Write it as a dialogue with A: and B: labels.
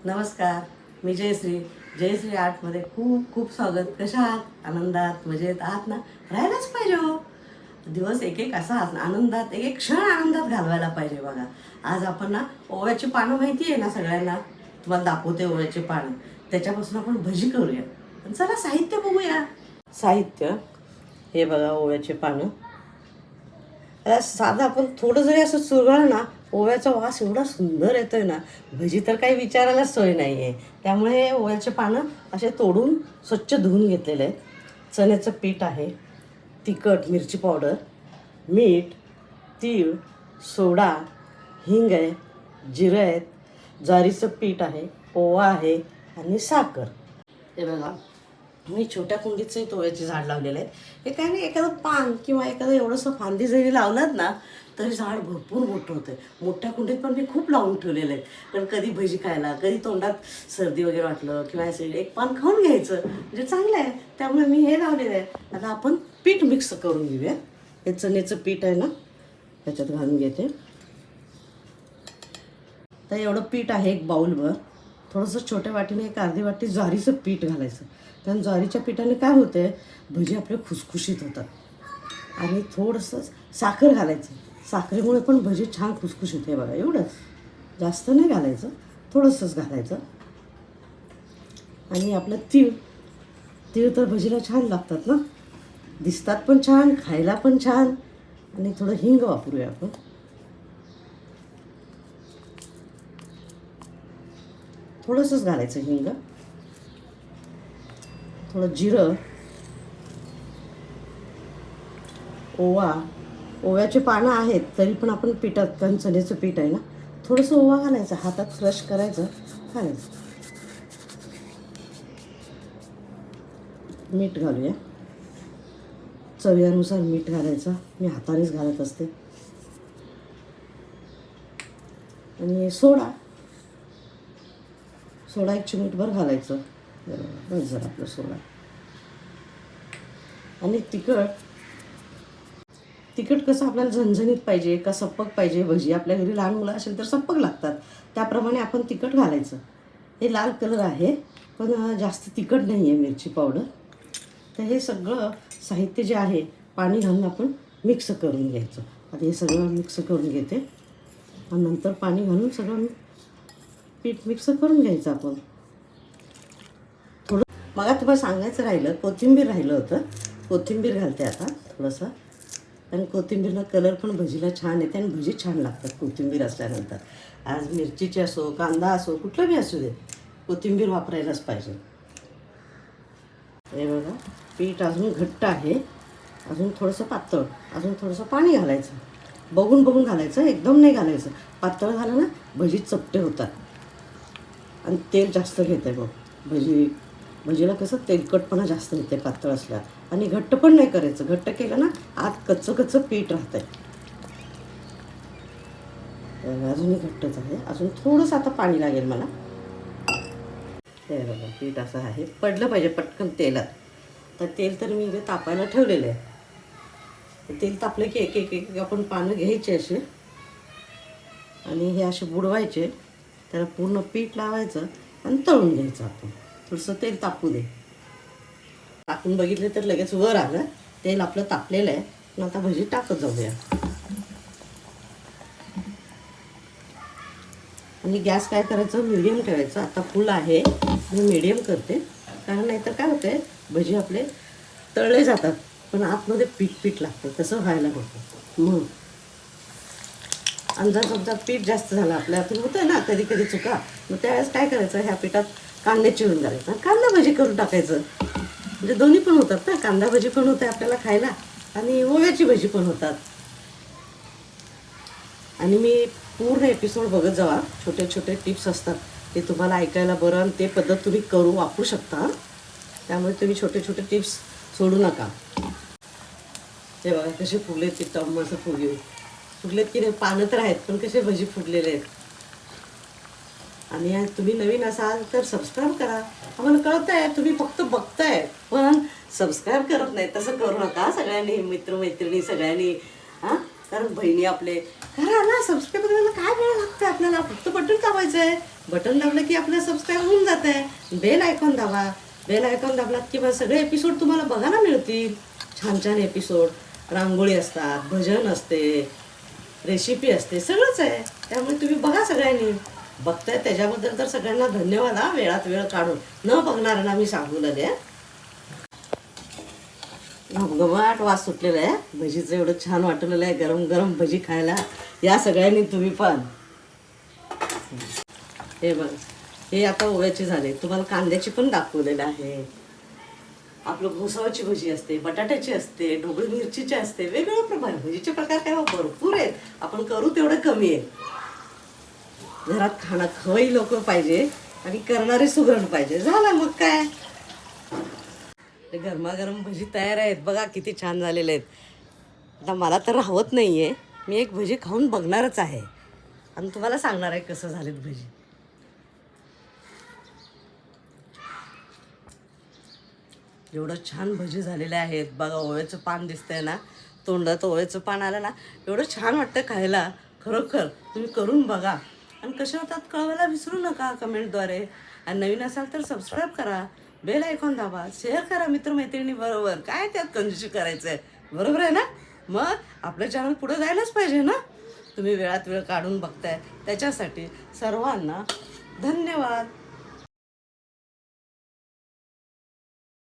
A: नमस्कार. मी जयश्री आर्टमध्ये खूप खूप स्वागत. कशा आहात? आनंदात मजेत आहात ना? राहायलाच पाहिजे हो. दिवस एक एक असा आनंदात, एक एक क्षण आनंदात घालवायला पाहिजे. बघा, आज आपण ना ओव्याची पानं माहिती आहे ना सगळ्यांना. तुम्हाला दाखवते ओव्याची पानं. त्याच्यापासून आपण भजी करूया. पण चला साहित्य बघूया. साहित्य हे बघा, ओव्याचे पानं. साधं आपण थोडं जरी असं चुरगळलं ना, ओव्याचा वास एवढा सुंदर येतोय ना, भजी तर काही विचारायलाच सोय नाही आहे. त्यामुळे हे ओव्याचे पानं असे तोडून स्वच्छ धुवून घेतलेले आहेत. चण्याचं पीठ आहे, तिखट, मिरची पावडर, मीठ, तीळ, सोडा, हिंग आहे, जिरं आहेत, ज्वारीचं पीठ आहे, ओवा आहे आणि साखर. हे बघा, मी छोट्या कुंडीचं ओव्याचे झाड लावलेलं आहे. हे काय नाही, एखादं पान किंवा एखादं एवढंसं फांदी जरी लावलात ना तरी झाड भरपूर मोठं होतं. मोठ्या कुंडीत पण मी खूप लावून ठेवलेलं आहे. कारण कधी भजी खायला, कधी तोंडात सर्दी वगैरे वाटलं किंवा ॲसिड, एक पान खाऊन घ्यायचं म्हणजे चांगलं आहे. त्यामुळे मी हे लावलेलं आहे. आता आपण पीठ मिक्स करून घेऊया. हे चण्याचं पीठ आहे ना, ह्याच्यात घालून घेते. तर एवढं पीठ आहे एक बाउलभर. थोडंसं छोट्या वाटीने एक अर्धी वाटी ज्वारीचं पीठ घालायचं. कारण ज्वारीच्या पिठाने काय होते, भजी आपले खुसखुशीत होतात. आणि थोडंसं साखर घालायचं. साखरेमुळे पण भजी छान खुसखुशीत आहे. बघा, एवढंच, जास्त नाही घालायचं, थोडंसंच घालायचं. आणि आपलं तीळ तर भजीला छान लागतात ना, दिसतात पण छान, खायला पण छान. आणि थोडं हिंग वापरूया आपण. थोडंसंच घालायचं हिंग. थोडं जिरं, ओव्याचे पानं आहेत तरी पण आपण पिठात, कारण चण्याचं पीठ आहे ना, थोडंसं ओवा घालायचं, हातात क्रश करायचं, घालायचं. मीठ घालूया, चवीनुसार मीठ घालायचं. मी हातानेच घालत असते. आणि सोडा एक चिमूटभर घालायचं. बस जरा आपलं सोडा. आणि तिखट कसं आपल्याला झणझणीत पाहिजे का सप्पक पाहिजे भजी, आपल्या घरी लहान मुलं असेल तर सप्पक लागतात, त्याप्रमाणे आपण तिखट घालायचं. हे लाल कलर आहे पण जास्त तिखट नाही आहे, मिरची पावडर. तर हे सगळं साहित्य जे आहे पाणी घालून आपण मिक्स करून घ्यायचं. आता हे सगळं मिक्स करून घेते आणि नंतर पाणी घालून सगळं पीठ मिक्स करून घ्यायचं आपण. थोडं मला तुम्हाला सांगायचं राहिलं, कोथिंबीर राहिलं होतं. कोथिंबीर घालते आता थोडंसं. आणि कोथिंबीरनं कलर पण भजीला छान येते आणि भजी छान लागतात कोथिंबीर असल्यानंतर. आज मिरचीची असो, कांदा असो, कुठलं बी असू दे, कोथिंबीर वापरायलाच पाहिजे. हे बघा, पीठ अजून घट्ट आहे, अजून थोडंसं पातळ, अजून थोडंसं पाणी घालायचं. बघून घालायचं, एकदम नाही घालायचं. पातळ झालं ना भजी चपटे होतात आणि तेल जास्त घेते. मग भजीला कसं तेलकटपणा जास्त येते पातळ असल्या. आणि घट्ट पण नाही करायचं, घट्ट केलं ना आत कच्चं पीठ राहतंय. अजूनही घट्टच आहे, अजून थोडंसं आता पाणी लागेल मला. हे बघा, पीठ असं आहे, पडलं पाहिजे पटकन तेलात. तर तेल तर मी इथे तापायला ठेवलेलं आहे. तेल तापलं की एक एक आपण पानं घ्यायचे असे आणि हे असे बुडवायचे. त्याला पूर्ण पीठ लावायचं आणि तळून घ्यायचं आपण. थोडंसं तेल तापू दे. टाकून बघितले तर लगेच वर आलं. तेल आपलं तापलेलं आहे. पण आता भजी टाकत जाऊया. आणि गॅस काय करायचं, मीडियम ठेवायचं. आता फुल आहे, मी मीडियम करते. कारण नाहीतर काय होतंय, भजी आपले तळले जातात पण आतमध्ये पीठ लागतं, तसं व्हायला नको. मग आणि जर समजा पीठ जास्त झालं, आपल्या हातून होतं ना कधी कधी चुका, मग त्यावेळेस काय करायचं, ह्या पिठात कांदे चिरून घालायचं, कांदा भजी करून टाकायचं. म्हणजे दोन्ही पण होतात ना, कांदा भजी पण होते आपल्याला खायला आणि ओव्याची भजी पण होतात. आणि मी पूर्ण एपिसोड बघत जावा, छोटे छोटे टिप्स असतात ते तुम्हाला ऐकायला बरं आणि ते पद्धत तुम्ही वापरू शकता. त्यामुळे तुम्ही छोटे छोटे टिप्स सोडू नका. ते बघा कसे फुगलेत, ते टम असं फुगलेत की नाही. पानं तर आहेत पण कसे भजी फुगलेले आहेत. आणि तुम्ही नवीन असाल तर सबस्क्राईब करा. आम्हाला कळत आहे तुम्ही फक्त बघताय पण सबस्क्राईब करत नाही, तसं करू नका. सगळ्यांनी, मित्रमैत्रिणी सगळ्यांनी कारण बहिणी आपले करा ना सबस्क्राईब करायला काय वेळ लागतं आपल्याला, फक्त बटन दाबायचं आहे. बटन दाबलं की आपलं सबस्क्राईब होऊन जात आहे. बेल आयकॉन दाबा. बेल आयकॉन दाबलात की मग सगळे एपिसोड तुम्हाला बघायला मिळतील. छान छान एपिसोड, रांगोळी असतात, भजन असते, रेसिपी असते, सगळंच आहे. त्यामुळे तुम्ही बघा सगळ्यांनी. बघताय त्याच्याबद्दल तर सगळ्यांना धन्यवाद हा, वेळात वेळ काढून. न बघणाऱ्यांना मी सांगू लगे. घमघमाट वास सुटलेला आहे भजीचं, एवढं छान वाटलेलं आहे गरम गरम भजी खायला. या सगळ्यांनी तुम्ही पण. हे बघ, हे आता ओव्याचे झाले. तुम्हाला कांद्याची पण दाखवलेलं आहे. आपलं घोसाळ्याची भजी असते, बटाट्याची असते, ढोबळी मिरचीची असते, वेगवेगळ्या प्रकार. भजीचे प्रकार काय भरपूर आहेत. आपण करू तेवढं कमी आहे. घरात खाणं खवई लोक पाहिजे आणि करणारे सुगरण पाहिजे. झालं मग काय. ते गरमागरम भजी तयार आहेत बघा, किती छान झालेले आहेत. आता मला तर राहवत नाही आहे, मी एक भजी खाऊन बघणारच आहे आणि तुम्हाला सांगणार आहे कसं झालेत भजी. एवढं छान भजी झालेले आहेत बघा. ओव्याचं पान दिसतंय ना, तोंडात ओव्याचं पान आलं ना, एवढं छान वाटतं खायला. खरोखर तुम्ही करून बघा आणि कसे होतात कळवायला विसरू नका कमेंटद्वारे. आणि नवीन असाल तर सबस्क्राईब करा, बेल आयकॉन दाबा, शेअर करा मित्रमैत्रिणी बरोबर. काय त्यात कंजूसी करायचं आहे, बरोबर आहे ना. मग आपलं चॅनल पुढे जायलाच पाहिजे ना. तुम्ही वेळात वेळ काढून बघताय त्याच्यासाठी सर्वांना धन्यवाद.